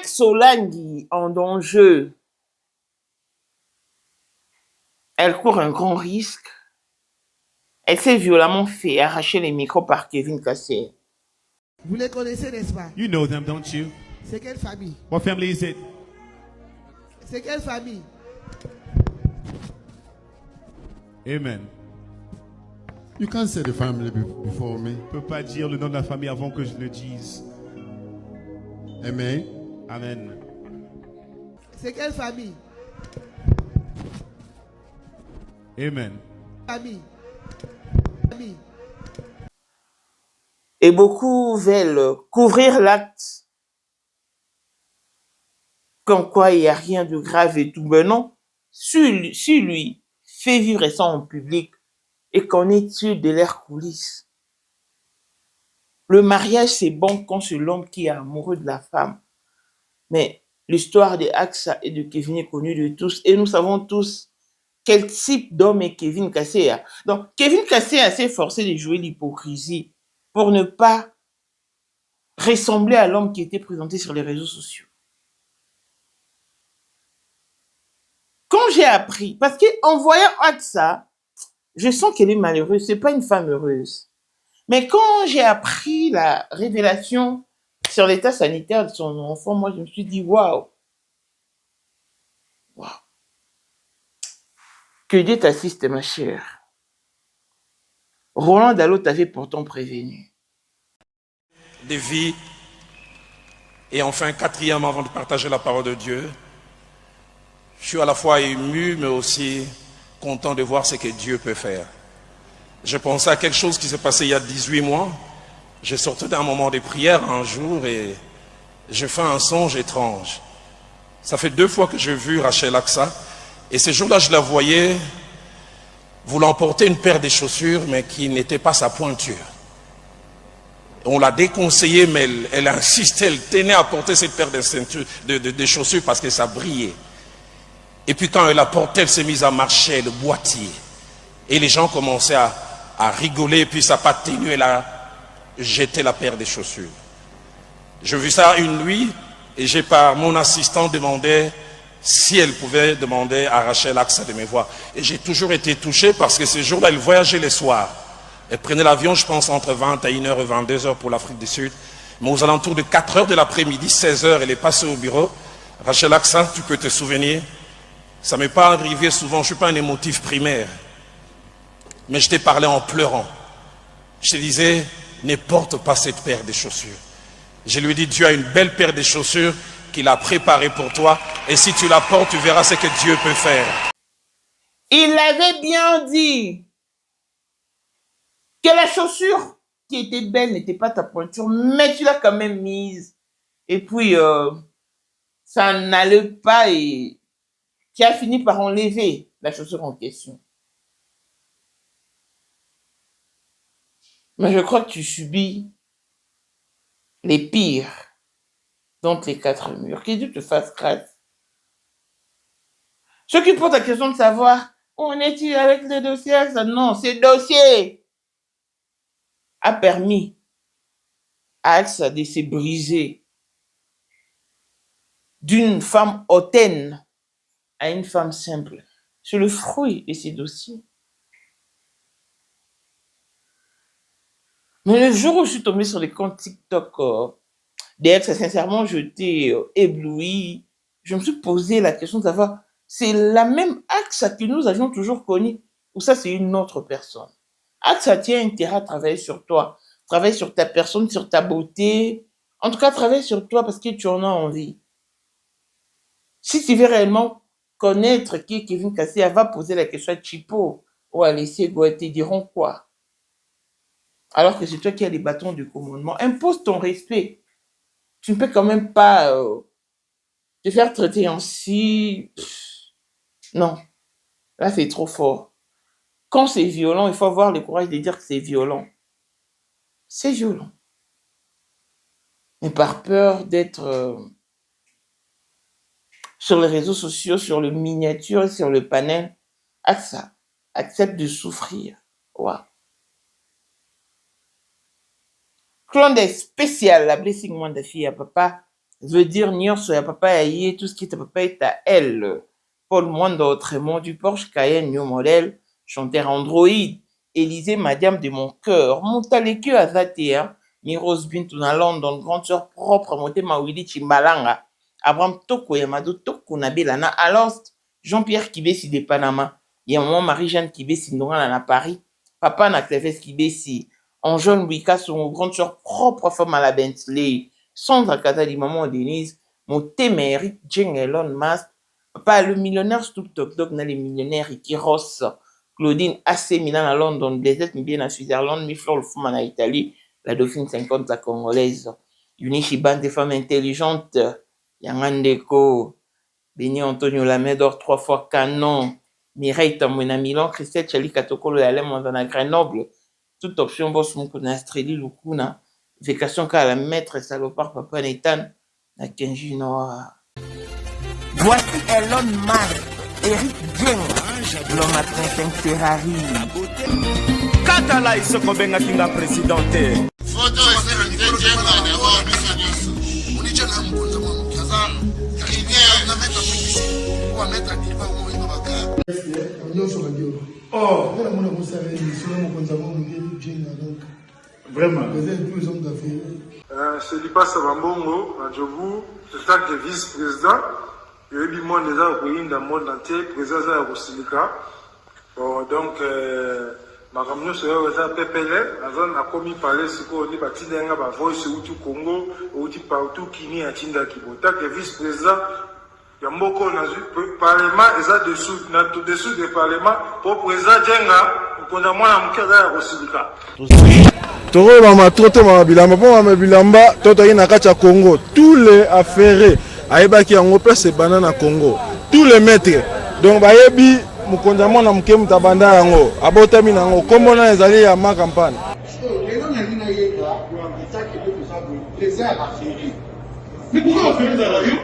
avec Solangi en danger, elle court un grand risque. Elle s'est violemment fait arracher les micros par Kevin Cassé. Vous les connaissez, n'est-ce pas? You know them, don't you? C'est quelle famille? What family is it? C'est quelle famille? Amen. You can't say the family before me. Je ne peux pas dire le nom de la famille avant que je le dise. Amen. Amen. C'est quelle famille? Amen. Famille. Famille. Et beaucoup veulent couvrir l'acte comme quoi il n'y a rien de grave et tout. Ben non, si lui fait vivre ça en public et qu'en est-il de leurs coulisses? Le mariage, c'est bon quand c'est l'homme qui est amoureux de la femme. Mais l'histoire de Axa et de Kevin est connue de tous. Et nous savons tous quel type d'homme est Kevin Cassé. Donc, Kevin Cassé s'est forcé de jouer l'hypocrisie pour ne pas ressembler à l'homme qui était présenté sur les réseaux sociaux. Quand j'ai appris, parce qu'en voyant Axa, je sens qu'elle est malheureuse, c'est pas une femme heureuse. Mais quand j'ai appris la révélation sur l'état sanitaire de son enfant, moi je me suis dit waouh. Waouh. Que Dieu t'assiste, ma chère. Roland Dallot t'avait pourtant prévenu. Des vies. Et enfin, quatrièmement, avant de partager la parole de Dieu, je suis à la fois ému, mais aussi content de voir ce que Dieu peut faire. Je pensais à quelque chose qui s'est passé il y a 18 mois. Je sortais d'un moment de prière un jour et j'ai fait un songe étrange. Ça fait 2 fois que j'ai vu Rachel Axa. Et ce jour-là, je la voyais voulant porter une paire de chaussures, mais qui n'était pas sa pointure. On l'a déconseillé, mais elle insistait, elle tenait à porter cette paire de chaussures parce que ça brillait. Et puis quand elle a porté, elle s'est mise à marcher, le boîtier. Et les gens commençaient à rigoler, et puis ça n'a pas tenu, elle a jeté la paire de chaussures. J'ai vu ça une nuit, et j'ai par mon assistant demandé si elle pouvait demander à Rachel Axa de me voir. Et j'ai toujours été touché parce que ce jour-là, elle voyageait les soirs. Elle prenait l'avion, je pense, entre 21h et 22h pour l'Afrique du Sud. Mais aux alentours de 4h de l'après-midi, 16h, elle est passée au bureau. Rachel Axa, tu peux te souvenir, ça ne m'est pas arrivé souvent, je ne suis pas un émotif primaire. Mais je t'ai parlé en pleurant. Je te disais, ne porte pas cette paire de chaussures. Je lui ai dit, Dieu a une belle paire de chaussures qu'il a préparée pour toi. Et si tu la portes, tu verras ce que Dieu peut faire. Il l'avait bien dit. Que la chaussure qui était belle n'était pas ta pointure, mais tu l'as quand même mise. Et puis, ça n'allait pas et tu as fini par enlever la chaussure en question. Mais je crois que tu subis les pires d'entre les 4 murs. Que Dieu te fasse grâce. Ceux qui posent la question de savoir où en est-il avec le dossier, ça, non, ce dossier a permis à Axa de se briser d'une femme hautaine à une femme simple. C'est le fruit de ces dossiers. Mais le jour où je suis tombée sur les comptes TikTok d'Axa, sincèrement, j'étais éblouie. Je me suis posé la question de savoir, c'est la même Axa que nous avions toujours connue, ou ça c'est une autre personne. Axa tient intérêt à travailler sur toi, travaille sur ta personne, sur ta beauté, en tout cas travaille sur toi parce que tu en as envie. Si tu veux réellement connaître qui est Kevin Cassé, elle va poser la question à Chipo ou à Alessia Goët, te diront quoi? Alors que c'est toi qui as les bâtons de commandement. Impose ton respect. Tu ne peux quand même pas te faire traiter ainsi. Non, là c'est trop fort. Quand c'est violent, il faut avoir le courage de dire que c'est violent. C'est violent. Mais par peur d'être sur les réseaux sociaux, sur le miniature, sur le panel, Axa accepte de souffrir. Wow. Clone spécial, la blessing moi de fille à papa, veut dire nyonso ya papa ya ye, tout ce qui est à papa est à elle. Paul Mwando Trémont du Porsche Cayenne New Model, chanteur Android, Élisée Madiam de mon cœur, Montalekio Azatea, Miros Bintou na London, grande sœur propre, Motema Willy Chimbalanga, Abraham Toko Yamado Toko Nabilana Alost, Jean-Pierre Kibesi de Panama, Yamon Marie-Jeanne Kibesi Ndongala na Paris, Papa Nakleves Kibesi, Anjone Wika, son grande sœur propre femme à la Bentley, Sandra Katali, maman Denise, Motema Eric Jeng Elon Musk, Papa le millionnaire Snoop Dogg na les millionnaires Ricky Ross, Claudine AC Milan à London, Blaisette Mbien à Switzerland, Miflor le Fouman à Italie, la Dauphine 50 la Congolaise, Unichi Bande des femmes intelligentes, Yangandeko, Béni Antonio Lamédor 3 fois Canon, Mireille Tamouena Milan, Christelle Chali Katokolo Yalem Mondana Grenoble, toute option boss Moukouna Streli Lukuna, Vécation qu'à la maître salopard Papa Nathan, na Kenji Noah. Voici Elon Musk, Eric Jeng, l'homme à 35 Ferrari. Katala isoko benga kinga presidente. Photo is Jenga de all business. Unicha na mkunza mwa kaza. Rivière na mettre publicité. Ou à mettre diva ou ino baka. Nyonso badio. Oh, Ngana mona mosala ni solo mokonza mwa ngeli jenga donc. vraiment. Vous êtes tous hommes d'affaires. C'est Lipa Sabambongo, à Djobu, c'est ça que vice-président. Il y a eu des gens dans le monde entier, président de la Silika. Bon, donc, ma camion c'est un PPL, on a commis parler ce qu'on dit, bâti d'un gars, voice au Congo, ou partout qui n'y a Tinda Kibota, que vice-président. Il y a beaucoup de parlement, et ça dessous du parlement, pour président Djenga, pour qu'on a moins de la Silika. Toro mama trote mama bilamba po mama bilamba toto yi na kati ya Congo tous les affairés ayebaki yango place banana Congo tous les maîtres donc bayebi mukonza mwana muke mutabanda yango abotami nango kombo na ezali ya ma campagne lelo na nina yeka kwa mtaki de kusabu les a affairés. Mais pourquoi on fait ça yo?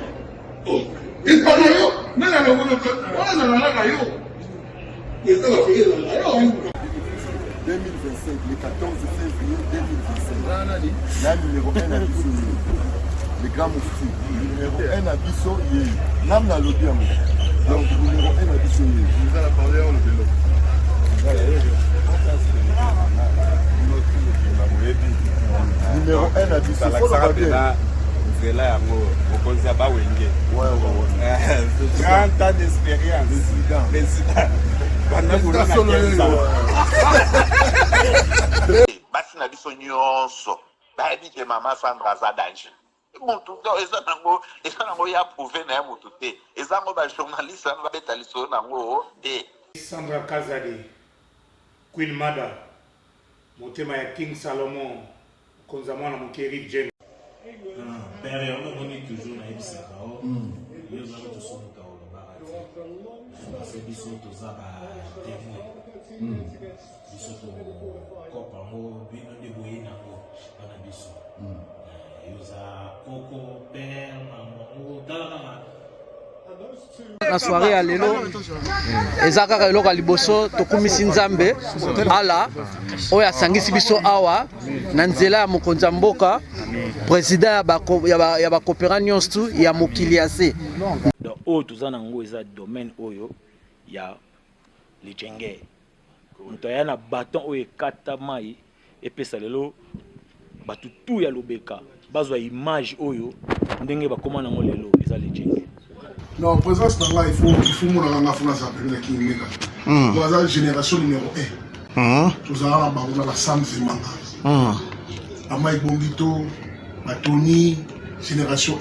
Oh, est-ce qu'on a yo? Non non non, on a na yo. Est-ce qu'on fait ça yo? 2025, le 14 février 2025. Là, numéro 1 à Bisso, le grand moufti. Numéro 1 à Bisso, Nam na lobby. Donc, numéro 1 à Bisso. Vous allez parler en le vélo. Numéro 1 à Bisso. Faut le bien. C'est là, au Konzaba Wenge. Ouais. 30 ans d'expérience. Président. Basi na biso nyonso bayebi ke mama Sandra aza danger mutu eza nango ya prouve na ye mutu te eza ngo bajournaliste ano babeta lisolo nango te. Sandra Kazadi, Queen Mada, motema ya King Salomon, konza mwana mokeri Jen. Père, on est toujours na ebisaka o. Yo za to so ta o barati. Parce que biso to za ba témoin. Biso to kopa mo bino de boye na ngo bana biso. Yo za koko père maman dala. Na soirée ya lelo ezaka ka eloko liboso tokumisi nzambe ala oyo asangisi biso awa na nzela ya mokonzi ya mboka président ya bakopera nyonso ya mokili ya se donc oyo toza nango eza domaine oyo ya lijenge moto aya na baton oyo ekata mai epesa lelo bato tu ya lobeka bazwa image oyo ndenge bakoma nango lelo eza lijenge. Non, présence là, il faut mon la France appelle qui mega. Nous avons génération numéro 1. Nous avons la Sam Zemanga. Amaï Bongito, Tony, génération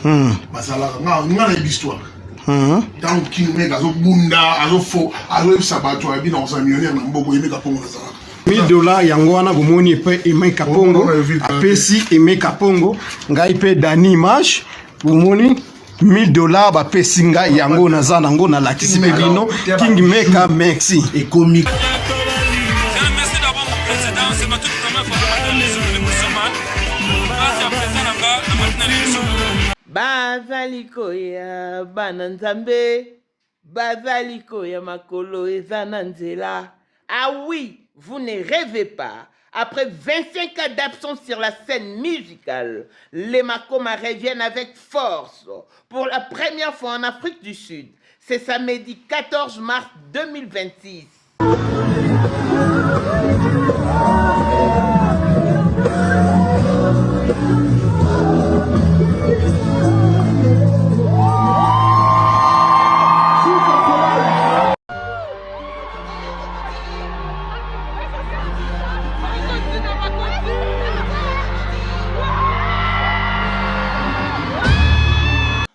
1. Bazala, nous avons l'histoire. Tant qu'il mega, azo bunda, azo fo, azo sabato, abi dans un millionnaire na mboko yemeka pongo na zala. $1000 yango wana bomoni pe Emeka Pongo apesi Emeka Pongo ngai pe Dani Image bomoni $1000 ba pesinga yango naza nango na lakisi bino King Meka Maxi et comique. Merci d'avoir mon président, c'est ma toute première fois dans les jours de Moussaman. Merci à président Nanga, la matinale des jours. Bazaliko ya bananzambe, bazaliko ya makolo ezana nzela. Ah oui, vous ne rêvez pas. Après 25 ans d'absence sur la scène musicale, les Makoma reviennent avec force pour la première fois en Afrique du Sud. C'est samedi 14 mars 2026.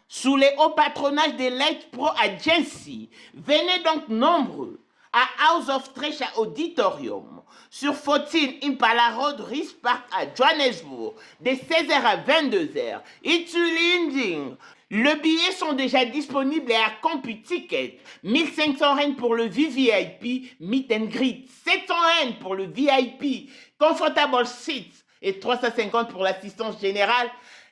Sous les hauts patronages de Light Pro Agency, venez donc nombreux à House of Treasure Auditorium sur 14 Impala Road, Rice Park à Johannesburg, de 16h à 22h. Itulinding. Les billets sont déjà disponibles à CompuTicket. 1500 Rand pour le VVIP, Meet and Greet. 700 Rand pour le VIP, Comfortable Seats. Et 350 pour l'assistance générale.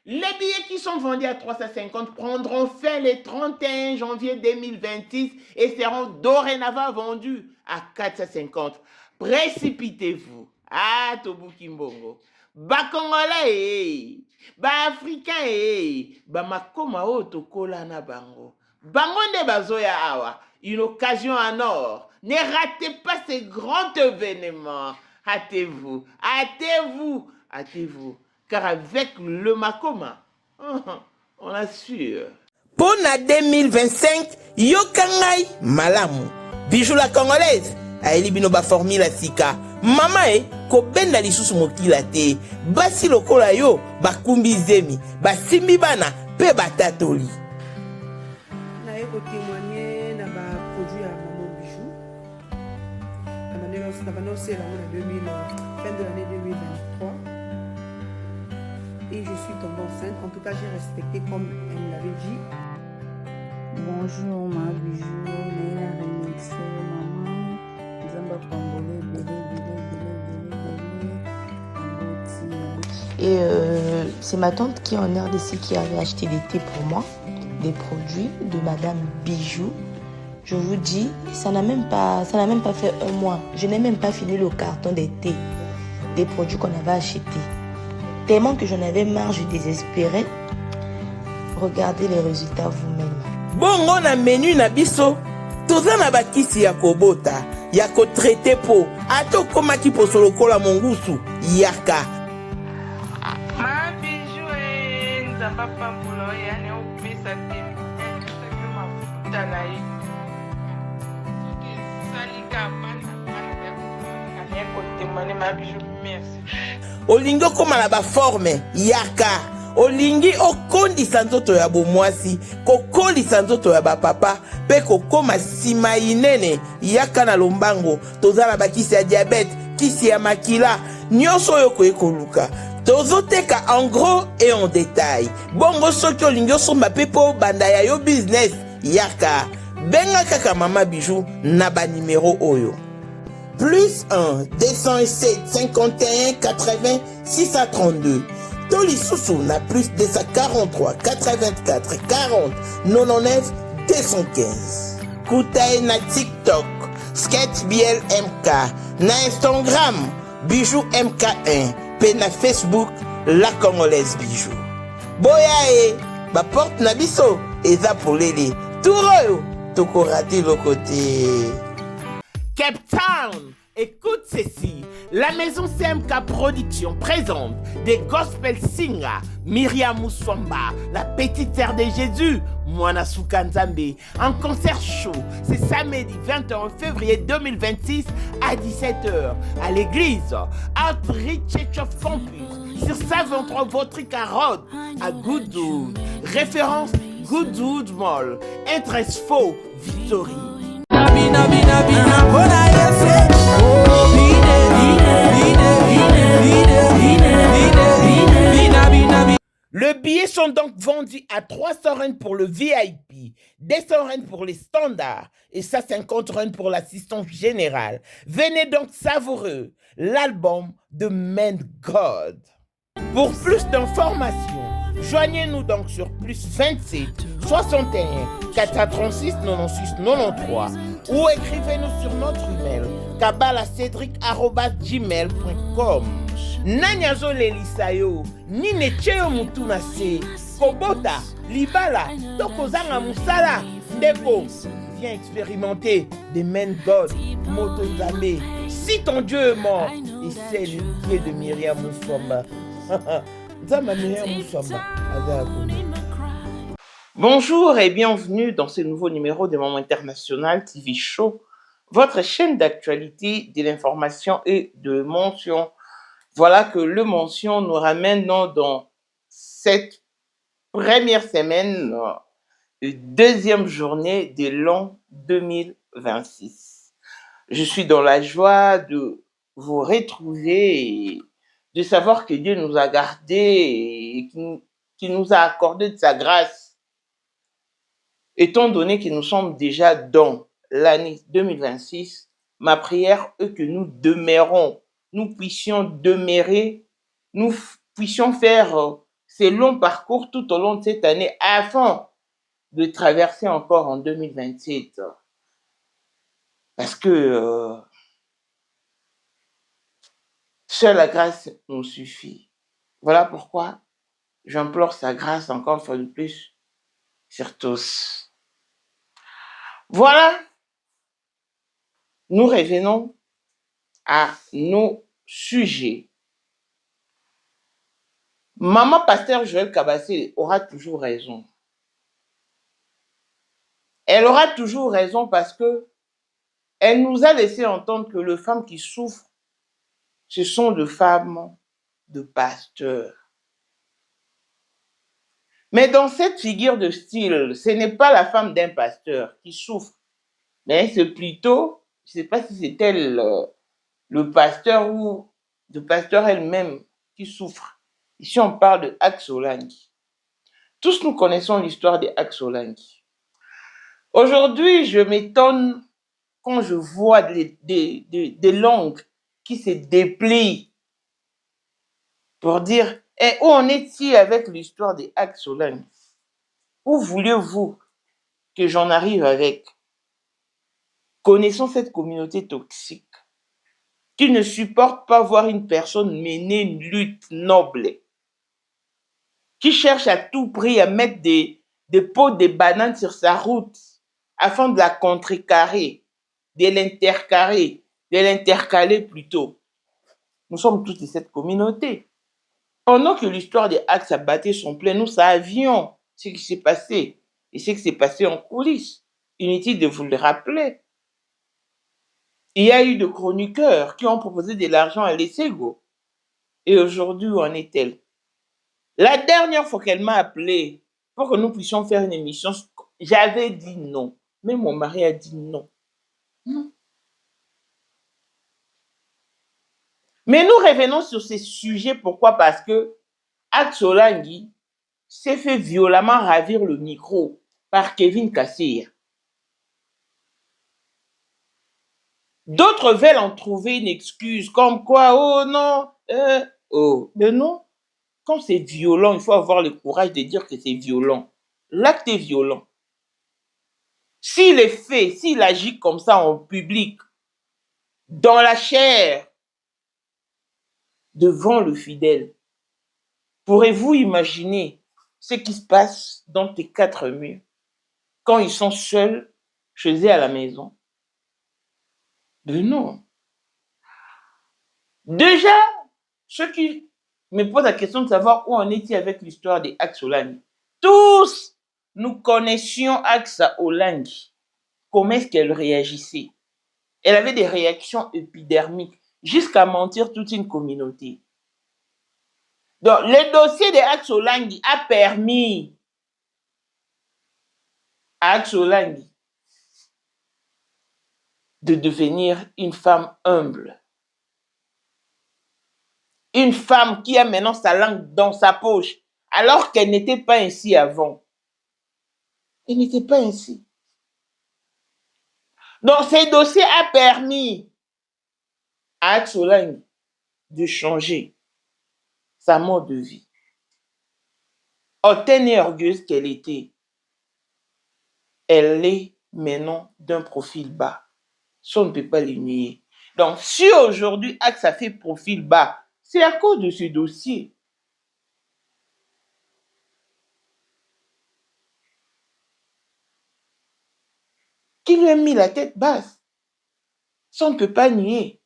Les billets qui sont vendus à 350 prendront fin le 31 janvier 2026 et seront dorénavant vendus à 450. Précipitez-vous. Ah, Tobuki Mbongo. Ba Congolais, ba Africain, ba Makoma Otokola na bango. Bango ne bazoya awa. Une occasion en or. Ne ratez pas ce grand événement. Hâtez-vous, hâtez-vous, hâtez-vous. Car avec le Makoma, on assure. Pour la 2025, Yokangai Malamu. Bijou la Congolaise. Aeli binoba formula sika. Mama ko benda lisusu mokila te. Basi lokola yo bakumbi zemi. Basimbi bana pe batatoli. Na eko témoigner na ba produit à Maman Bijou. Na bano c'est la fin de l'année 2023. Et je suis tombée enceinte. En tout cas, j'ai respecté comme elle me l'avait dit. Bonjour, ma Bijou, Léa Remixé, maman. Zamba Congolais, Et c'est ma tante qui est en RDC qui avait acheté des thés pour moi, des produits de Madame Bijou. Je vous dis, ça n'a même pas fait un mois. Je n'ai même pas fini le carton des thés, des produits qu'on avait achetés. Tellement que j'en avais marre, je désespérais. Regardez les résultats vous-même. Bongo na menu na biso. Toza na bakisi ya kobota, ya ko traité po. Ato koma ki posolo kola mongusu, yaka. Ma Bijou nzamba pambulo yani opesa temi. Ma futa na yi. Salika bana ya ko témoigner ma Bijou, merci. Olingi okoma na baforme yaka. Olingi okondisa nzoto ya bomwasi, kokolisa nzoto ya bapapa, pe kokoma sima inene yaka na lombango. Tozala bakisi ya diabète, kisi ya makila, nyonso oyo koyekoluka. Tozoteka en gros et en détail. Bongo soki olingi osomba pe po banda ya yo business yaka. Benga kaka Mama Bijou na ba numéro oyo. Plus 1 207 51 80 632. Toli Soussou na plus 243 84 40 99 215. Koutae na TikTok, Sketch BLMK, na Instagram, Bijou MK1, pe na Facebook, La Congolaise Bijou. Boya ba porte na biso, eza polele. Touroyo, toko rate le côté. Cape Town, écoute ceci. La maison CMK Production présente des gospel singers. Myriam Mousswamba, la petite sœur de Jésus, Mwana Soukanzambe, en concert show. C'est samedi 21 février 2026 à 17h à l'église Outreach Church of Campus sur 123 Votrica Road à Goodwood. Référence Goodwood Mall. Interest faux Victory. Les billets sont donc vendus à 300 Rand pour le VIP, 200 Rand pour les standards et 150 Rand pour l'assistance générale. Venez donc savourer l'album de Man God. Pour plus d'informations, Joignez-nous donc sur plus 27 61 436 96 93 ou écrivez-nous sur notre email kabalacedric@gmail.com. Nanyazo lelisayo ni necheo mutuna se kobota libala tokozanga musala ndeko. Viens expérimenter des men God Motonzambe. Si ton Dieu est mort, et c'est le Dieu de Myriam Moussamba. Bonjour et bienvenue dans ce nouveau numéro de Maman International TV Show, votre chaîne d'actualité, de l'information et de mention. Voilà que le mention nous ramène dans cette première semaine, deuxième journée de l'an 2026. Je suis dans la joie de vous retrouver et de savoir que Dieu nous a gardés et qu'il nous a accordé de sa grâce. Étant donné que nous sommes déjà dans l'année 2026, ma prière est que nous demeurons, nous puissions demeurer, nous puissions faire ces longs parcours tout au long de cette année afin de traverser encore en 2027. Parce que seule la grâce nous suffit. Voilà pourquoi j'implore sa grâce encore une fois de plus sur tous. Voilà, nous revenons à nos sujets. Maman Pasteur Joël Kabassé aura toujours raison. Elle aura toujours raison parce que elle nous a laissé entendre que les femmes qui souffrent, ce sont des femmes de pasteurs. Mais dans cette figure de style, ce n'est pas la femme d'un pasteur qui souffre, mais c'est plutôt, je ne sais pas si c'est elle, le pasteur ou le pasteur elle-même qui souffre. Ici, on parle de Axolangi. Tous nous connaissons l'histoire de Axolangi. Aujourd'hui, je m'étonne quand je vois des langues qui se déplient pour dire et où en est-il avec l'histoire des Axolangi? Où voulez-vous que j'en arrive avec? Connaissons cette communauté toxique qui ne supporte pas voir une personne mener une lutte noble, qui cherche à tout prix à mettre des pots de bananes sur sa route afin de la contrecarrer, de l'intercaler plutôt. Nous sommes tous de cette communauté. Pendant que l'histoire des Axe a battu son plein, nous savions ce qui s'est passé et ce qui s'est passé en coulisses. Inutile de vous le rappeler. Il y a eu des chroniqueurs qui ont proposé de l'argent à l'Essego. Et aujourd'hui, où en est-elle? La dernière fois qu'elle m'a appelé pour que nous puissions faire une émission, j'avais dit non. Mais mon mari a dit non. Non. Mais nous revenons sur ces sujets. Pourquoi? Parce que Axolangi s'est fait violemment ravir le micro par Kevin Kassir. D'autres veulent en trouver une excuse, comme quoi, oh non, mais non. Quand c'est violent, il faut avoir le courage de dire que c'est violent. L'acte est violent. S'il est fait, s'il agit comme ça en public, dans la chair, devant le fidèle, pourrez-vous imaginer ce qui se passe dans tes quatre murs quand ils sont seuls chez eux à la maison? Mais non. Déjà, ceux qui me posent la question de savoir où en est-il avec l'histoire des Axolangi. Tous, nous connaissions Axolangi. Comment est-ce qu'elle réagissait? Elle avait des réactions épidermiques jusqu'à mentir toute une communauté. Donc, le dossier de Axolangi a permis à Axolangi de devenir une femme humble. Une femme qui a maintenant sa langue dans sa poche, alors qu'elle n'était pas ainsi avant. Elle n'était pas ainsi. Donc, ce dossier a permis à Axolangi de changer sa mode de vie. hautaine et orgueilleuse qu'elle était, elle est maintenant d'un profil bas. Ça, on ne peut pas le nier. Donc, si aujourd'hui, Axe a fait profil bas, c'est à cause de ce dossier. Qui lui a mis la tête basse. Ça, on ne peut pas nier.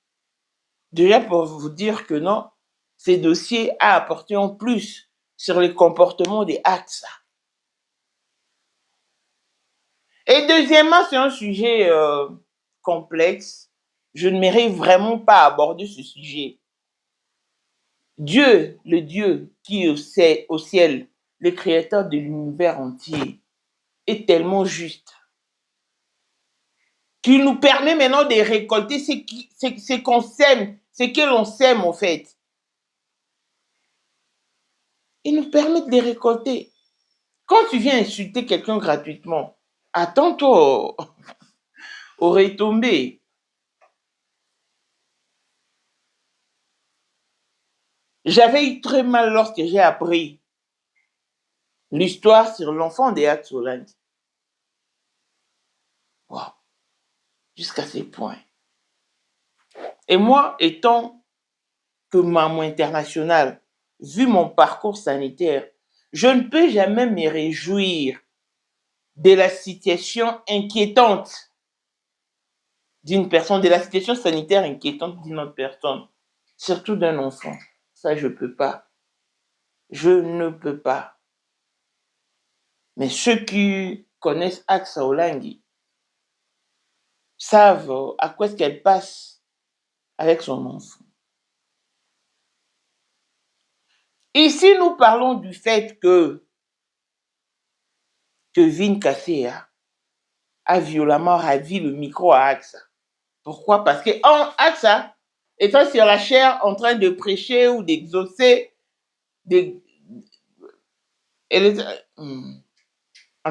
Déjà, pour vous dire que non, ces dossiers a apporté en plus sur les comportements des Axe. Et deuxièmement, c'est un sujet complexe. Je ne mérite vraiment pas aborder ce sujet. Dieu, le Dieu qui est au ciel, le créateur de l'univers entier, est tellement juste qu'il nous permet maintenant de récolter ce qu'on sème, ce que l'on sème en fait. Il nous permet de les récolter. Quand tu viens insulter quelqu'un gratuitement, attends-toi aux retombées. J'avais eu très mal lorsque j'ai appris l'histoire sur l'enfant des Axe Hollande. Wow. Jusqu'à ce point. Et moi, étant que maman internationale, vu mon parcours sanitaire, je ne peux jamais me réjouir de la situation inquiétante d'une personne, de la situation sanitaire inquiétante d'une autre personne, surtout d'un enfant. Ça, je ne peux pas. Je ne peux pas. Mais ceux qui connaissent Axe Olangi savent à quoi est-ce qu'elle passe avec son enfant. Ici, nous parlons du fait que Vin Kassea a violemment ravi le micro à Axa. Pourquoi? Parce que Axa étant sur la chair en train de prêcher ou d'exaucer, en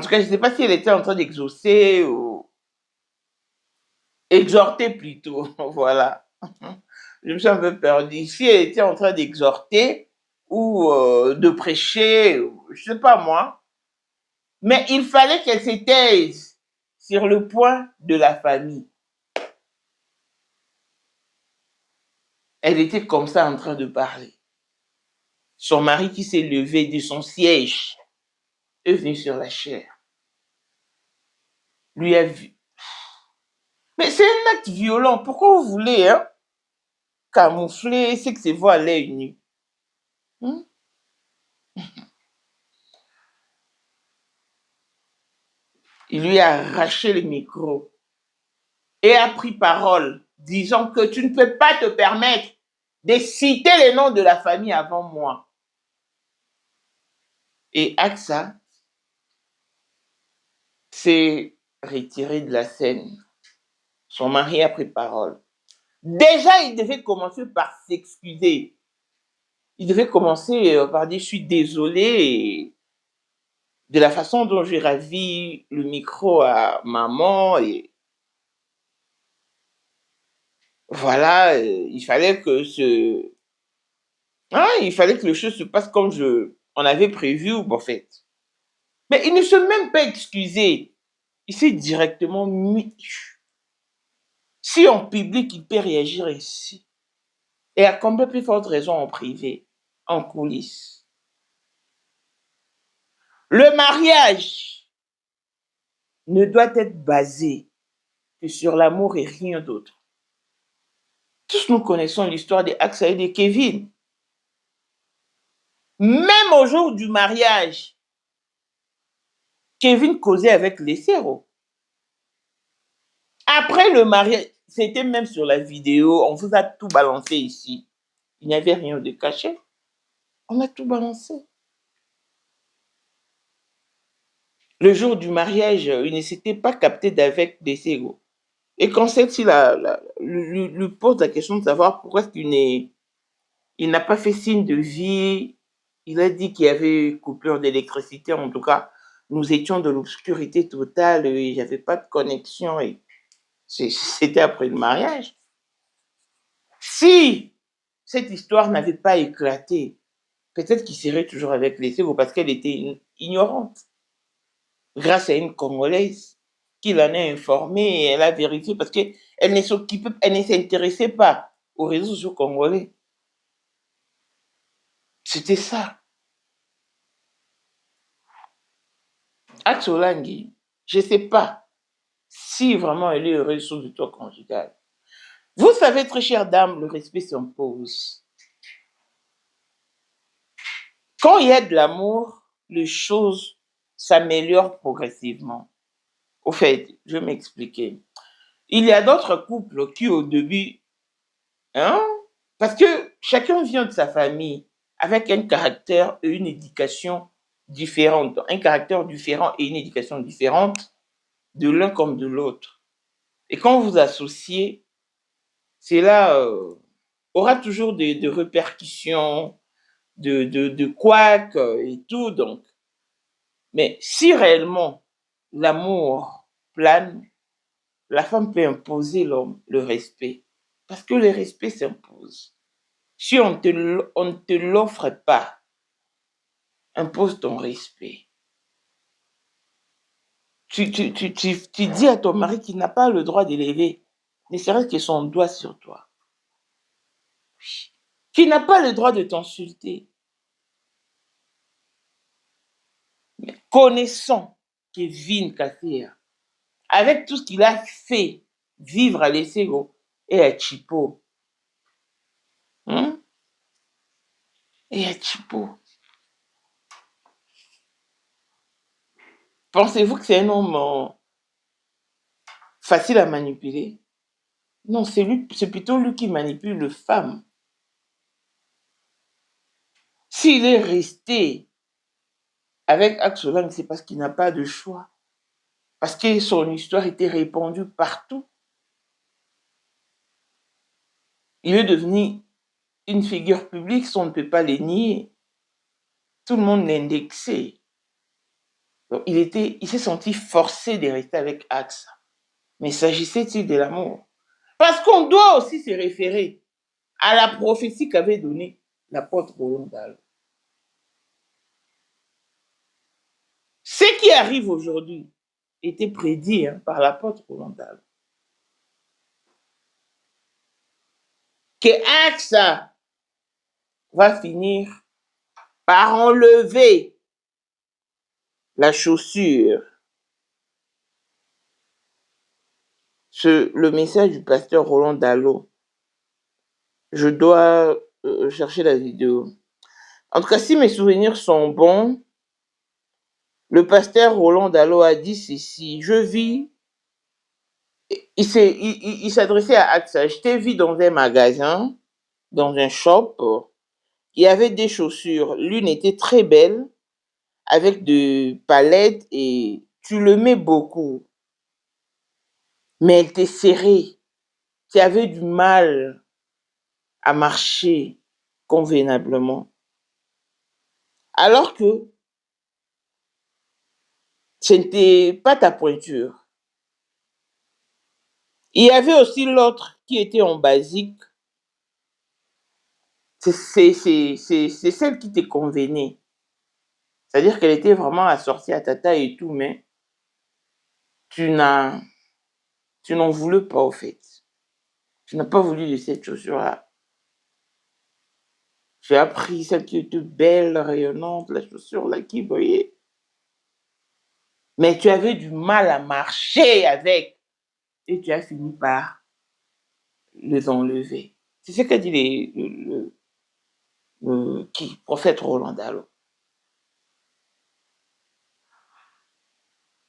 tout cas, je ne sais pas si elle était en train d'exaucer ou exhorter plutôt. Voilà. Je me suis un peu perdue. Si elle était en train d'exhorter ou de prêcher, je ne sais pas moi. Mais il fallait qu'elle se taise sur le point de la famille. Elle était comme ça en train de parler. Son mari qui s'est levé de son siège est venu sur la chair. Lui a vu. Mais c'est un acte violent. Pourquoi vous voulez camoufler ce que c'est voir à l'œil nu? Il lui a arraché le micro et a pris parole, disant que tu ne peux pas te permettre de citer les noms de la famille avant moi. Et Axa s'est retiré de la scène. Son mari a pris parole. Déjà, il devait commencer par s'excuser. Il devait commencer par dire « Je suis désolé de la façon dont j'ai ravi le micro à maman. » Et voilà, il fallait que il fallait que les choses se passent comme on avait prévu, en fait. Mais il ne s'est même pas excusé. Il s'est directement mis. Si en public, il peut réagir ici. Et à combien plus forte raison en privé, en coulisses. Le mariage ne doit être basé que sur l'amour et rien d'autre. Tous nous connaissons l'histoire de Axa et de Kevin. Même au jour du mariage, Kevin causait avec les Séros. Après le mariage, c'était même sur la vidéo, on vous a tout balancé ici. Il n'y avait rien de caché. On a tout balancé. Le jour du mariage, il ne s'était pas capté d'avec des Séros. Et quand celle-ci lui pose la question de savoir pourquoi est-ce il n'a pas fait signe de vie, il a dit qu'il y avait coupure d'électricité, en tout cas, nous étions de l'obscurité totale, et il n'y avait pas de connexion, et c'était après le mariage. Si cette histoire n'avait pas éclaté, peut-être qu'il serait toujours avec les Sego parce qu'elle était ignorante. Grâce à une Congolaise qui l'en a informée et elle a vérifié parce qu'elle ne s'occupait, elle ne s'intéressait pas aux réseaux sociaux congolais. C'était ça. Axe Olangi, je ne sais pas si vraiment elle est heureuse sous le toit conjugal. Vous savez, très chère dame, le respect s'impose. Quand il y a de l'amour, les choses s'améliorent progressivement. Au fait, je vais m'expliquer. Il y a d'autres couples qui, au début, parce que chacun vient de sa famille avec un caractère et une éducation différente. Un caractère différent et une éducation différente de l'un comme de l'autre. Et quand vous associez, cela aura toujours des répercussions, de couacs et tout. Donc. Mais si réellement l'amour plane, la femme peut imposer l'homme le respect. Parce que le respect s'impose. Si on ne te l'offre pas, impose ton respect. Tu dis à ton mari qu'il n'a pas le droit d'élever, ne serait-ce que son doigt sur toi. Qu'il n'a pas le droit de t'insulter. Mais connaissant Kevin Kassia, avec tout ce qu'il a fait vivre à l'Essego et à Chipo, et à Chipo, pensez-vous que c'est un homme facile à manipuler? Non, c'est plutôt lui qui manipule les femmes. S'il est resté avec Axe Olangi, c'est parce qu'il n'a pas de choix. Parce que son histoire était répandue partout. Il est devenu une figure publique, on ne peut pas les nier. Tout le monde l'indexait. Donc il s'est senti forcé de rester avec Axe. Mais s'agissait-il de l'amour? Parce qu'on doit aussi se référer à la prophétie qu'avait donnée l'apôtre Roland Dalo. Ce qui arrive aujourd'hui était prédit par l'apôtre Roland Dalo. Que Axe va finir par enlever la chaussure. Le message du pasteur Roland Dalo. Je dois chercher la vidéo. En tout cas, si mes souvenirs sont bons, le pasteur Roland Dalo a dit ceci. Je vis. Il s'adressait à Axe. Je t'ai vu dans un magasin, dans un shop. Il y avait des chaussures. L'une était très belle, avec de palettes, et tu le mets beaucoup. Mais elle était serrée. Tu avais du mal à marcher convenablement. Alors que ce n'était pas ta pointure. Il y avait aussi l'autre qui était en basique. C'est celle qui te convenait. C'est-à-dire qu'elle était vraiment assortie à ta taille et tout, mais tu n'en voulais pas au fait. Tu n'as pas voulu de cette chaussure-là. Tu as pris celle qui était belle, rayonnante, la chaussure là qui brillait. Mais tu avais du mal à marcher avec. Et tu as fini par les enlever. C'est ce qu'a dit le prophète Roland Dalo.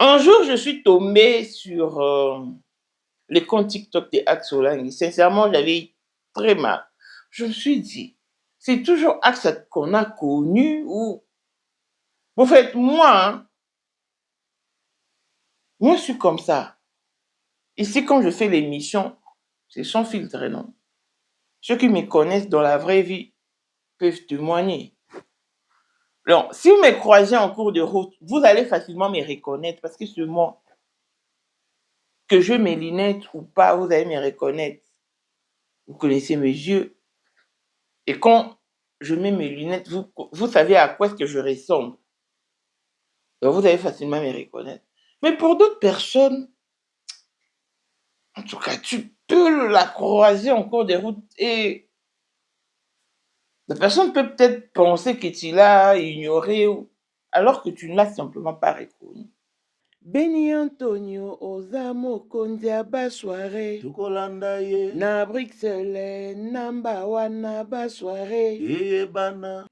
Un jour, je suis tombée sur les comptes TikTok de Axe Olangi. Sincèrement, j'avais très mal. Je me suis dit, c'est toujours Axe qu'on a connu ou... En fait, moi, je suis comme ça. Ici, quand je fais l'émission, c'est sans filtre, non? Ceux qui me connaissent dans la vraie vie peuvent témoigner. Donc, si vous me croisez en cours de route, vous allez facilement me reconnaître parce que c'est moi. Que je mes lunettes ou pas, vous allez me reconnaître. Vous connaissez mes yeux. Et quand je mets mes lunettes, vous savez à quoi est-ce que je ressemble. Donc, vous allez facilement me reconnaître. Mais pour d'autres personnes, en tout cas, tu peux la croiser en cours de route et la personne peut peut-être penser que tu l'as ignoré alors que tu ne l'as simplement pas reconnu. Beni Antonio Ozamo Kondiaba soirée. Tukolanda ye. Na Bruxelles, number one na ba soirée. Bana.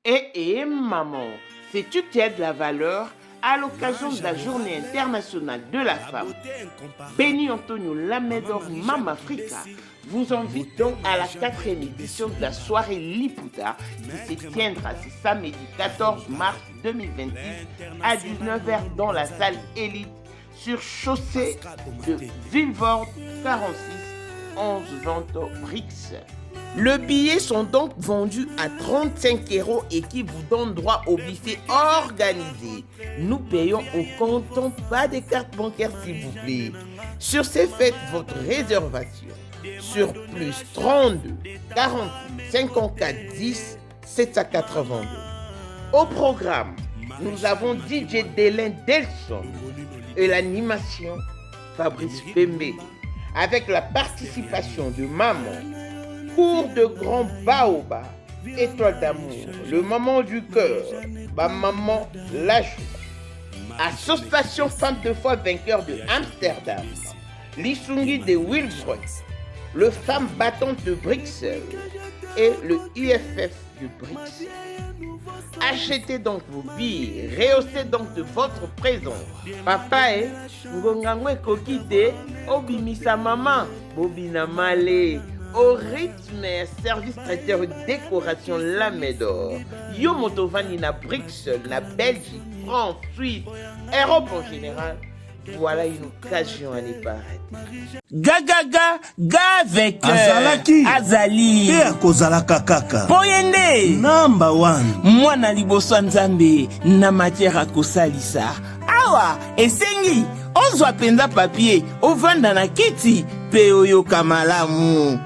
Maman, sais-tu qu'il y a de la valeur à l'occasion de la journée internationale de la femme? Beni Antonio Lamedor Mam Africa vous invite donc à la 4e édition de la soirée Liputa qui se tiendra ce samedi 14 mars 2026 à 19h dans la salle Élite sur chaussée de Villevorde 46 11 Vento Brix. Les billets sont donc vendus à 35 € et qui vous donne droit au buffet organisé. Nous payons au comptant, pas de carte bancaire s'il vous plaît. Sur ces, faites votre réservation sur plus 32 48 54 10 782. Au programme, nous avons DJ Délin Delson et l'animation Fabrice Fembe avec la participation de Maman, Cours de Grand Baoba, Étoile d'amour, le Maman du cœur, ma maman la joie, Association Femmes de foi vainqueur de Amsterdam, l'Isungi de Wilsroth, le Femmes battantes de Bruxelles et le UFF de Bruxelles. Achetez donc vos billets, rehaussez donc de votre présence. Papa ngongangwe kokite, obimisa maman, bobina male. Au rythme, service traiteur décoration Lamedor. Yo motovani na Bruxelles, na Belgique, France, Suisse, Europe en général. Voilà une occasion à ne pas rater. Ga avec Azalaki Azali te akozalaka kaka Poyende number 1 mwana liboso nzambe na matière akosalisa awa esengi ozwa penza papier ovanda na kiti pe oyoka malamu.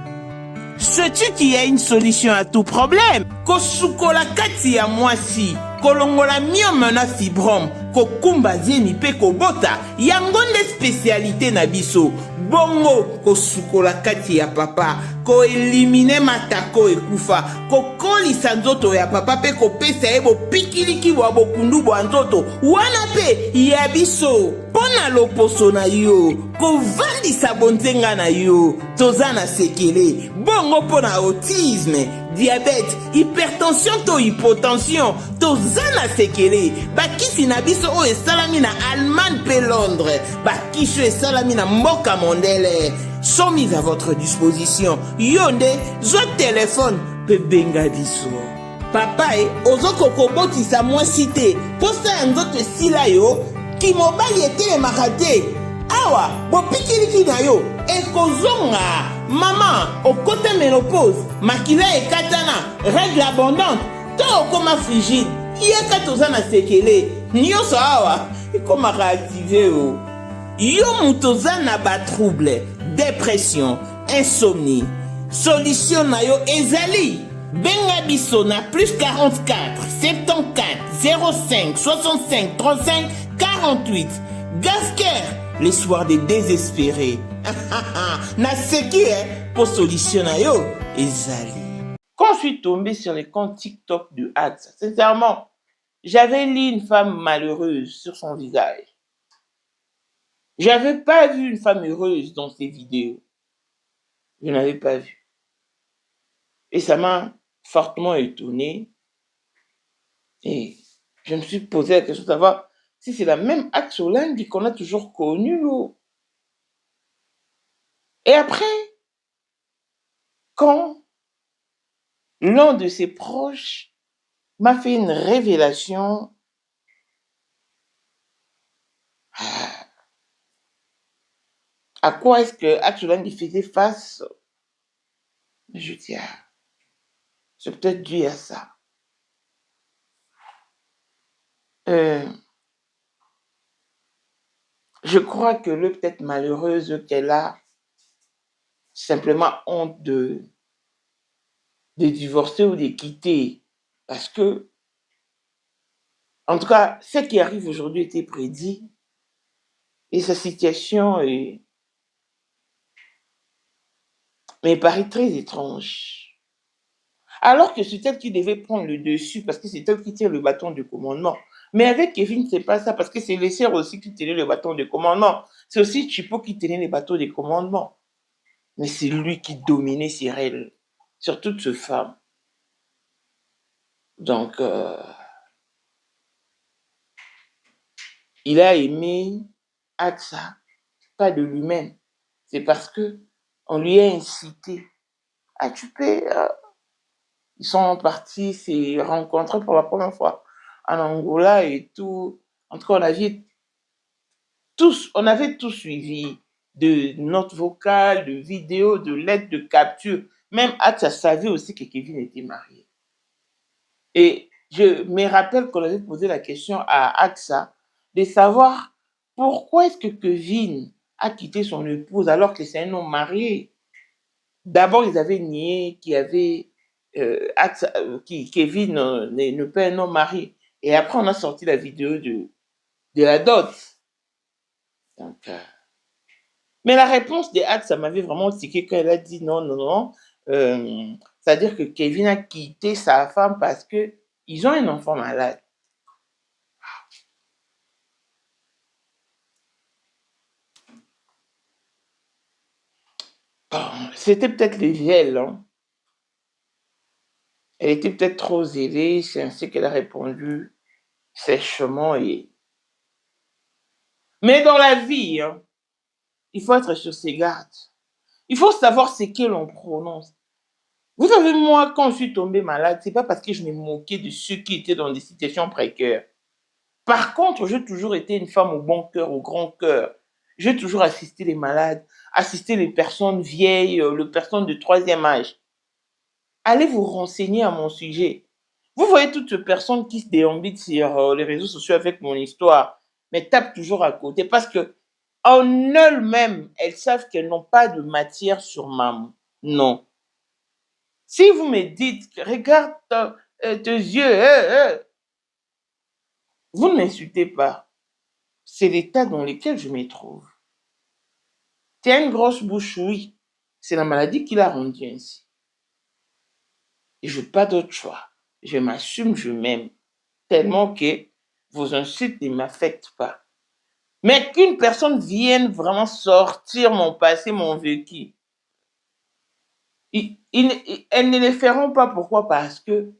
Sais-tu qu'il y a une solution à tout problème? Kosukola kati ya mwasi, kolongola myome na fibrome, kokumba zemi pe kobota, yango nde spécialité na biso. Bongo kosukola kati ya papa, ko elimine matako ekufa, kokolisa nzoto ya papa pe kopesa ye bopikiliki bwa bokundu bwa nzoto, wana pe ya biso. Pona loposo na yo, kovandisa bonzenga na yo, toza na sekele, bongo pona autisme, diabète, hypertension to hypotension, toza na sekele, bakisi na biso o esalami na Allemagne pe Londres, bakisi esalami na mboka mondele, sont mis à votre disposition. Yonde, zo téléphone, pe benga biso. Papa ozoko kobotisa mwasi te, posa ya nzoto esila yo, ki mobali etelemaka te. Awa bopikiliki na yo ekozonga. Mama okote ménopause, makila ekatana, règle abondante, to okoma frigide, yeka toza na sekele, nyonso awa ekomaka active o. Yo mutoza na ba trouble, dépression, insomnie, solution na yo ezali. Benga biso na plus 44 74 05 65 35 48. Gasker, les soirs des désespérés. Na seki pour solutionner yo ezali. Quand je suis tombé sur les comptes TikTok de Ads, sincèrement, j'avais lu une femme malheureuse sur son visage. J'avais pas vu une femme heureuse dans ses vidéos. Je n'avais pas vu. Et ça m'a fortement étonné. Et je me suis posé la question de savoir si c'est la même Axolinde qu'on a toujours connue. Et après, quand l'un de ses proches m'a fait une révélation, à quoi est-ce que Axolinde faisait face? Je dis, c'est peut-être dû à ça. Je crois que le peut-être malheureuse qu'elle a, simplement honte de divorcer ou de quitter Parce que, en tout cas, ce qui arrive aujourd'hui était prédit et sa situation me paraît très étrange. Alors que c'est elle qui devait prendre le dessus parce que c'est elle qui tient le bâton de commandement. Mais avec Kevin, c'est pas ça parce que c'est les sœurs aussi qui tenaient le bâton de commandement. C'est aussi Chipo qui tenait les bâtons de commandement. Mais c'est lui qui dominait sur elle, sur toute cette femme. Donc, il a aimé Aksa, pas de lui-même. C'est parce que on lui a incité. Ah, tu peux... ils sont partis se rencontrer pour la première fois en Angola et tout. En tout cas, on avait tout suivi, de notes vocales, de vidéos, de lettres, de captures. Même Aksa savait aussi que Kevin était marié. Et je me rappelle qu'on avait posé la question à Aksa de savoir pourquoi est-ce que Kevin a quitté son épouse alors que c'est un homme marié. D'abord, ils avaient nié qu'il y avait Kevin n'est pas un homme marié. Et après, on a sorti la vidéo de la dot. Donc, mais la réponse de Aksa, ça m'avait vraiment tiqué quand elle a dit non. C'est-à-dire que Kevin a quitté sa femme parce qu'ils ont un enfant malade. Bon, c'était peut-être les gels, hein. Elle était peut-être trop zélée, c'est ainsi qu'elle a répondu sèchement. Mais dans la vie, hein, il faut être sur ses gardes. Il faut savoir ce que l'on prononce. Vous savez, moi, quand je suis tombée malade, c'est pas parce que je me moquais de ceux qui étaient dans des situations précaires. Par contre, j'ai toujours été une femme au bon cœur, au grand cœur. J'ai toujours assisté les malades, assisté les personnes vieilles, les personnes de 3e âge. Allez vous renseigner à mon sujet. Vous voyez toutes ces personnes qui se déambutent sur les réseaux sociaux avec mon histoire, mais tapent toujours à côté parce que en elles-mêmes, elles savent qu'elles n'ont pas de matière sur maman. Non. Si vous me dites, regarde tes yeux, vous ne m'insultez pas. C'est l'état dans lequel je me trouve. Tu as une grosse bouche, oui. C'est la maladie qui l'a rendu ainsi. Et je n'ai pas d'autre choix. Je m'assume, je m'aime. Tellement que vos insultes ne m'affectent pas. Mais qu'une personne vienne vraiment sortir mon passé, mon vécu, elles ne le feront pas. Pourquoi? Parce que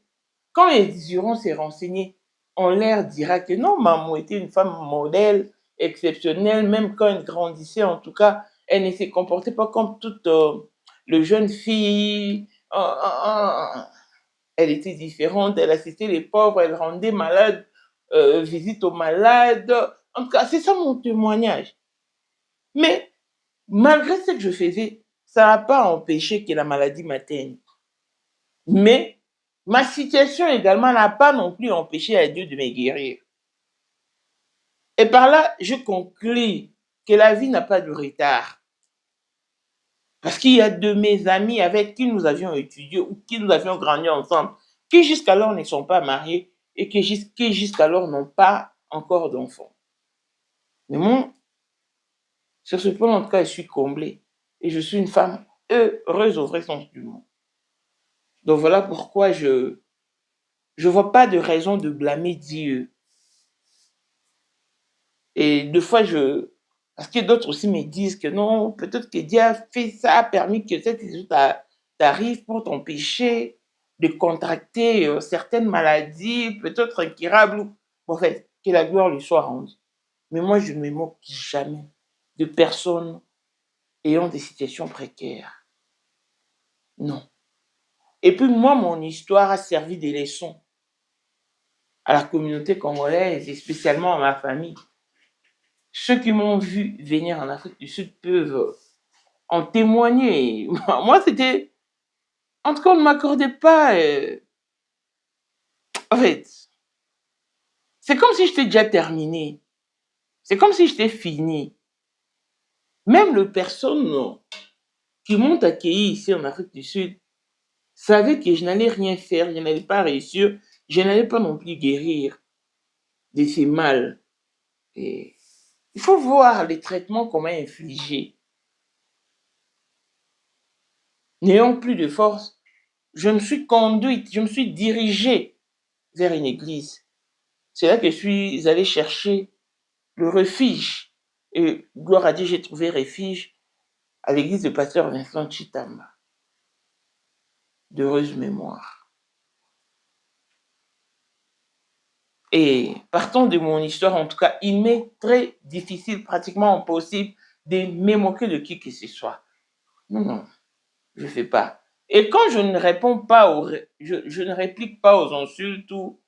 quand elles iront se renseigner, on leur dira que non, maman était une femme modèle, exceptionnelle, même quand elle grandissait, en tout cas, elle ne se comportait pas comme toute les jeunes filles. Elle était différente, elle assistait les pauvres, elle rendait malade, visite aux malades. En tout cas, c'est ça mon témoignage. Mais malgré ce que je faisais, ça n'a pas empêché que la maladie m'atteigne. Mais ma situation également n'a pas non plus empêché à Dieu de me guérir. Et par là, je conclus que la vie n'a pas de retard. Parce qu'il y a de mes amis avec qui nous avions étudié ou qui nous avions grandi ensemble, qui jusqu'alors ne sont pas mariés et qui jusqu'alors n'ont pas encore d'enfants. Mais moi, sur ce point, en tout cas, je suis comblée. Et je suis une femme heureuse au vrai sens du mot. Donc voilà pourquoi je vois pas de raison de blâmer Dieu. Et deux fois, parce que d'autres aussi me disent que non, peut-être que Dieu a fait ça, a permis que cette situation t'arrive pour t'empêcher de contracter certaines maladies, peut-être incurables. En fait, que la gloire lui soit rendue. Mais moi, je ne me moque jamais de personnes ayant des situations précaires. Non. Et puis moi, mon histoire a servi de leçon à la communauté congolaise et spécialement à ma famille. Ceux qui m'ont vu venir en Afrique du Sud peuvent en témoigner. Moi, c'était... En tout cas, on ne m'accordait pas... En fait, c'est comme si j'étais déjà terminé. C'est comme si j'étais fini. Même les personnes qui m'ont accueilli ici en Afrique du Sud savaient que je n'allais rien faire, je n'allais pas réussir, je n'allais pas non plus guérir de ces mal. Et il faut voir les traitements qu'on m'a infligés. N'ayant plus de force, je me suis conduite, je me suis dirigée vers une église. C'est là que je suis allée chercher le refuge. Et gloire à Dieu, j'ai trouvé refuge à l'église de pasteur Vincent Chitamba. D'heureuse mémoire. Et partant de mon histoire, en tout cas, il m'est très difficile, pratiquement impossible, de me moquer de qui que ce soit. Non, non, je ne fais pas. Et quand je ne réponds pas, je ne réplique pas aux insultes ou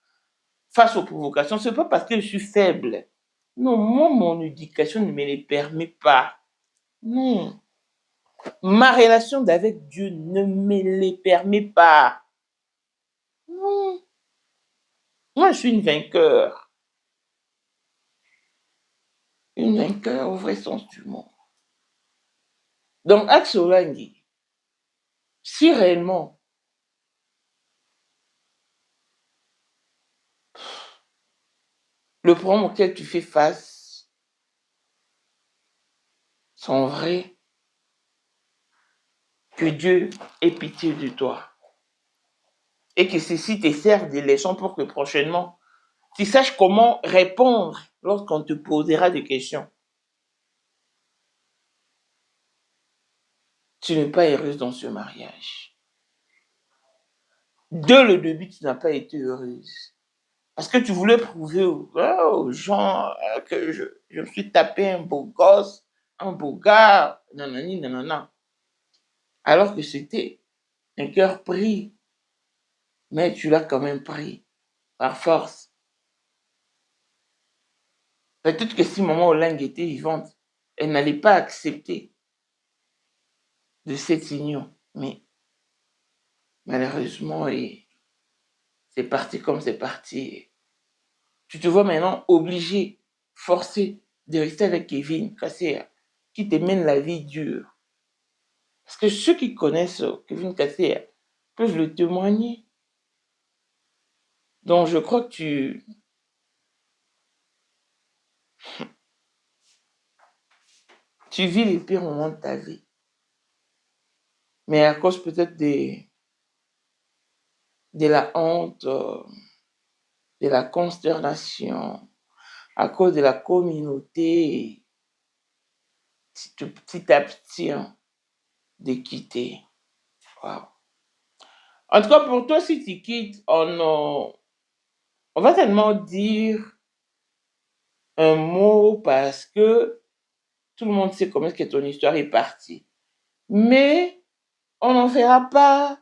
face aux provocations, ce n'est pas parce que je suis faible. Non, moi, mon éducation ne me les permet pas. Non. Ma relation avec Dieu ne me les permet pas. Non. Moi, je suis une vainqueur. Une vainqueur au vrai sens du mot. Donc, Axe Olangi, si réellement le problème auquel tu fais face sont vrais, que Dieu ait pitié de toi et que ceci te serve de leçon pour que prochainement, tu saches comment répondre lorsqu'on te posera des questions. Tu n'es pas heureuse dans ce mariage. Dès le début, tu n'as pas été heureuse. Parce que tu voulais prouver aux gens que je me suis tapé un beau gosse, un beau gars, nanani, nanana. Alors que c'était un cœur pris. Mais tu l'as quand même pris, par force. Peut-être que si maman Olangue était vivante, elle n'allait pas accepter de cette union. Mais malheureusement, c'est parti comme c'est parti. Tu te vois maintenant obligé, forcé de rester avec Kevin Kasea, qui te mène la vie dure. Parce que ceux qui connaissent Kevin Kasea peuvent le témoigner. Donc je crois que tu vis les pires moments de ta vie. Mais à cause peut-être de la honte, de la consternation, à cause de la communauté, tu t'abstiens de quitter. Wow. En tout cas, pour toi, si tu quittes, on va tellement dire un mot parce que tout le monde sait comment est-ce que ton histoire est partie. Mais on n'en fera pas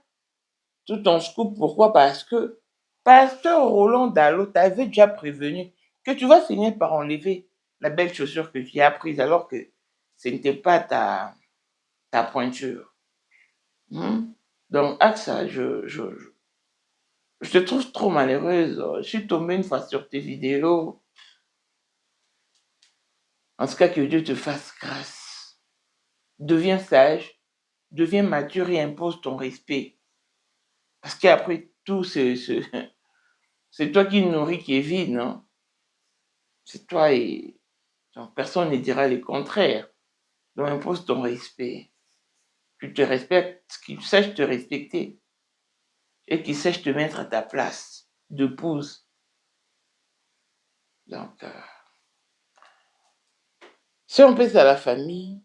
tout en scoop. Pourquoi? Parce que Pasteur Roland Dallot t'avait déjà prévenu que tu vas finir par enlever la belle chaussure que tu as prise alors que ce n'était pas ta pointure. Donc, Axa, je te trouve trop malheureuse. Je suis tombée une fois sur tes vidéos. En tout cas, que Dieu te fasse grâce. Deviens sage, deviens mature et impose ton respect. Parce qu'après tout, c'est toi qui nourris Kevin, hein? C'est toi et donc, personne ne dira le contraire. Donc impose ton respect. Tu te respectes, qu'il sache te respecter et qu'il sache te mettre à ta place d'épouse. Donc, si on pense à la famille,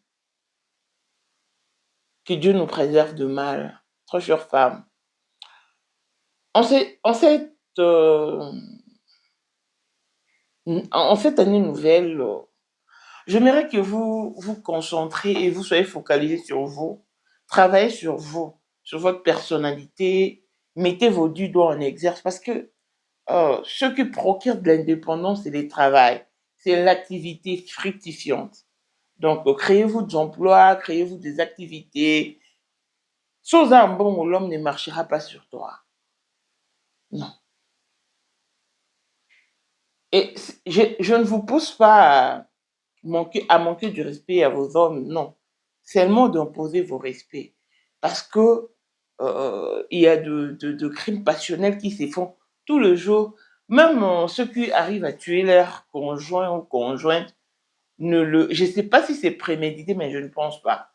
que Dieu nous préserve de mal, trop chère femme. En cette année nouvelle, j'aimerais que vous vous concentrez et vous soyez focalisés sur vous. Travaillez sur vous, sur votre personnalité. Mettez vos deux doigts en exerce parce que ce qui procure de l'indépendance, c'est le travail. C'est l'activité fructifiante. Donc, créez-vous des emplois, créez-vous des activités. Sans un bon mot, l'homme ne marchera pas sur toi. Non. Et je ne vous pousse pas à manquer du respect à vos hommes, non. Seulement d'imposer vos respects. Parce que il y a de crimes passionnels qui se font tout le jour. Même ceux qui arrivent à tuer leur conjoint ou conjointe, je ne sais pas si c'est prémédité, mais je ne pense pas.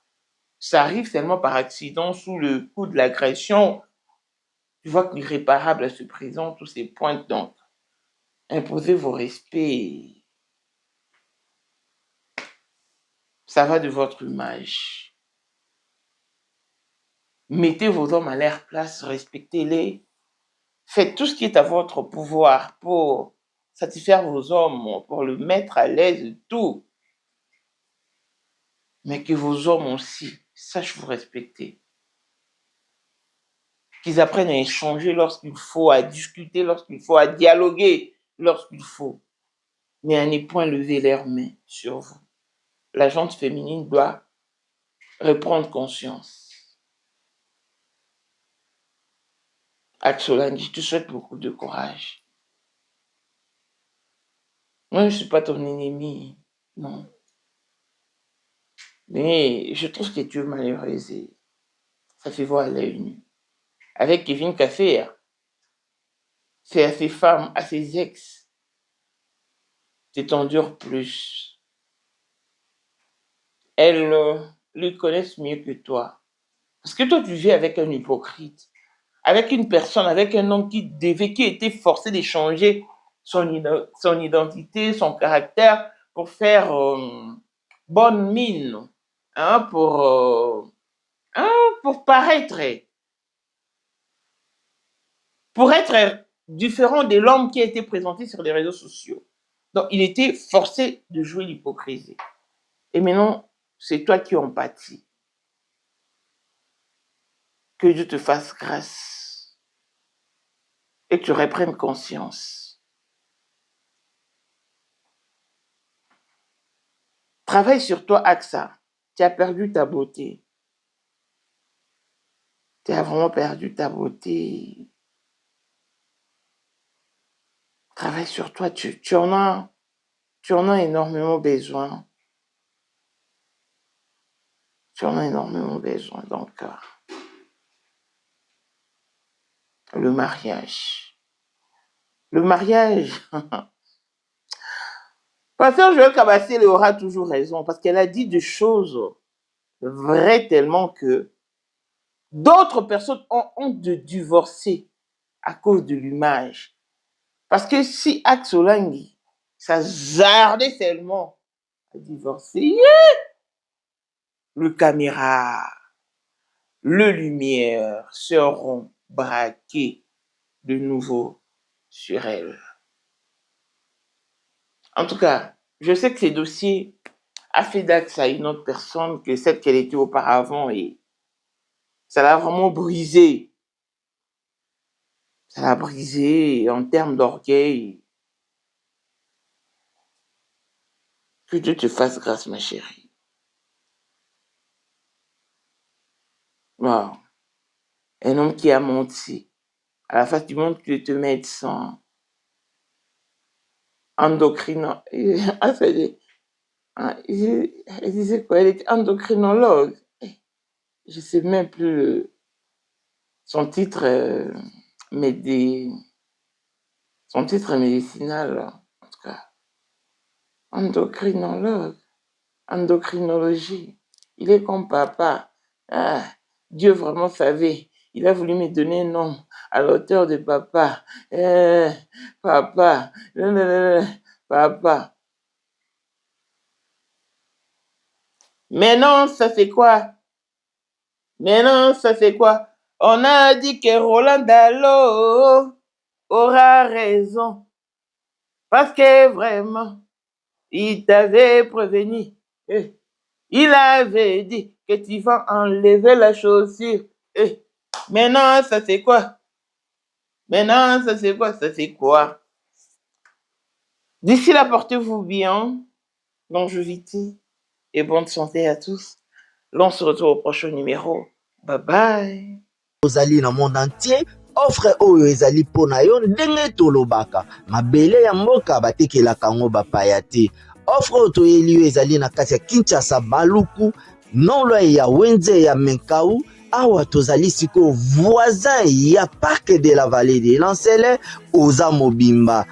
Ça arrive seulement par accident, sous le coup de l'agression. Tu vois que l'irréparable se présente, tous ces points. Donc, imposez vos respects. Ça va de votre image. Mettez vos hommes à leur place, respectez-les. Faites tout ce qui est à votre pouvoir pour satisfaire vos hommes, pour le mettre à l'aise, tout. Mais que vos hommes aussi sachent vous respecter. Qu'ils apprennent à échanger lorsqu'il faut, à discuter lorsqu'il faut, à dialoguer lorsqu'il faut. Mais à ne point lever leurs mains sur vous. La gente féminine doit reprendre conscience. Axolane, je te souhaite beaucoup de courage. Moi, je ne suis pas ton ennemi, non. Mais je trouve que tu es malheureuse et ça fait voir à l'œil nu. Avec Kevin Café, c'est à ses femmes, à ses ex, tu t'endures plus. Elles le connaissent mieux que toi. Parce que toi, tu vis avec un hypocrite, avec une personne, avec un homme qui était forcé d'échanger son identité, son caractère pour faire bonne mine, hein, pour paraître, pour être différent de l'homme qui a été présenté sur les réseaux sociaux. Donc, il était forcé de jouer l'hypocrisie. Et maintenant, c'est toi qui en pâtis. Que Dieu te fasse grâce et que tu reprennes conscience. Travaille sur toi, Axa. Tu as perdu ta beauté. Tu as vraiment perdu ta beauté. Travaille sur toi. Tu en as énormément besoin. Tu en as énormément besoin. Donc, le mariage. Le mariage. Pasteur Joël Kabassé aura toujours raison parce qu'elle a dit des choses vraies tellement que d'autres personnes ont honte de divorcer à cause de l'image. Parce que si Axolane, ça zardait seulement à divorcer, le caméra, le lumière seront braqués de nouveau sur elle. En tout cas, je sais que ces dossiers a fait d'axe à une autre personne que celle qu'elle était auparavant et ça l'a vraiment brisé. Ça l'a brisé en termes d'orgueil. Que Dieu te fasse grâce, ma chérie. Wow. Un homme qui a menti à la face du monde qui te met sans endocrinant. Elle disait quoi? Elle était endocrinologue. Je ne sais même plus son titre, son titre médicinal, en tout cas. Endocrinologue, endocrinologie. Il est comme papa. Ah, Dieu vraiment savait. Il a voulu me donner un nom à l'auteur de papa. Papa. Papa. Mais non, ça c'est quoi? Mais non, ça c'est quoi? On a dit que Roland Dallot aura raison. Parce que vraiment, il t'avait prévenu. Il avait dit que tu vas enlever la chaussure. Mais non, ça c'est quoi? Mais non, ça c'est quoi? Ça c'est quoi? D'ici là, portez-vous bien, longévité et bonne santé à tous. L'on se retrouve au prochain numéro. Bye bye. Ozali na monde entier, offre oyo ezali pona yo ndenge tolobaka. Mabele ya mboka batekelaka ngo bapaya te. Offre oyo toyeli yo ezali na kati ya Kinshasa Baluku, non loin ya Wenze ya Menkau, awa tozali siko voisin ya parc de la vallée de Lancele oza mobimba.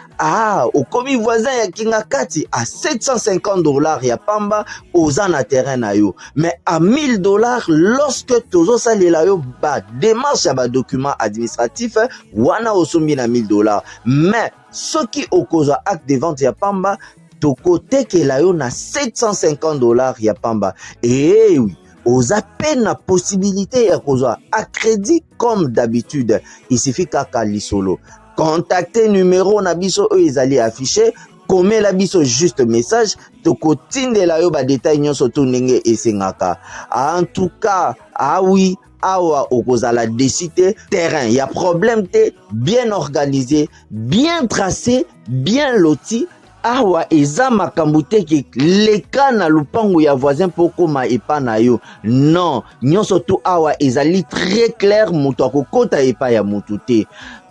Okomi voisin ya Kingakati à $750 ya pamba oza na terrain na yo. Mais à $1000 lorsque tozo salela yo ba démarche ya ba document administratif wana osombi na $1000. Mais soki okozwa acte de vente ya pamba tokote ke la yo na $750 ya pamba. Et oui, oza peine la possibilité ya kozwa à crédit comme d'habitude. Il suffit kaka lisolo. Contactez numéro na biso ezali affiché. Comme la biso juste message. Tokotinde la yo ba détail nyonso to ndenge esengaka. En tout cas, oui. Awa okozala décider terrain, y a problème te, bien organisé, bien tracé, bien loti. Awa eza makambo te ki leka na lupango ya voisin poko ma epa na yo. Non, nyonso tu awa ezali très clair, moto akokota epa ya motu te.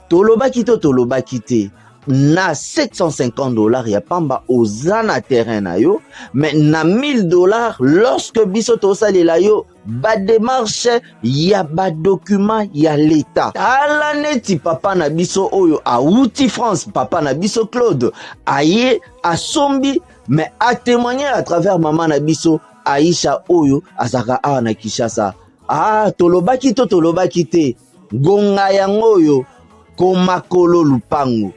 Tolobaki te. Na $750 ya pamba oza na terrain na yo, mais na $1000 lorsque biso tosalela yo ba démarche ya ba document ya l'état. Tala neti papa na biso oyo auti France, papa na biso Claude aye asombi, mais a témoigner à travers maman na biso Aisha oyo azaka awa na Kinshasa. Tolobaki te gonga yango oyo komakolo lupango.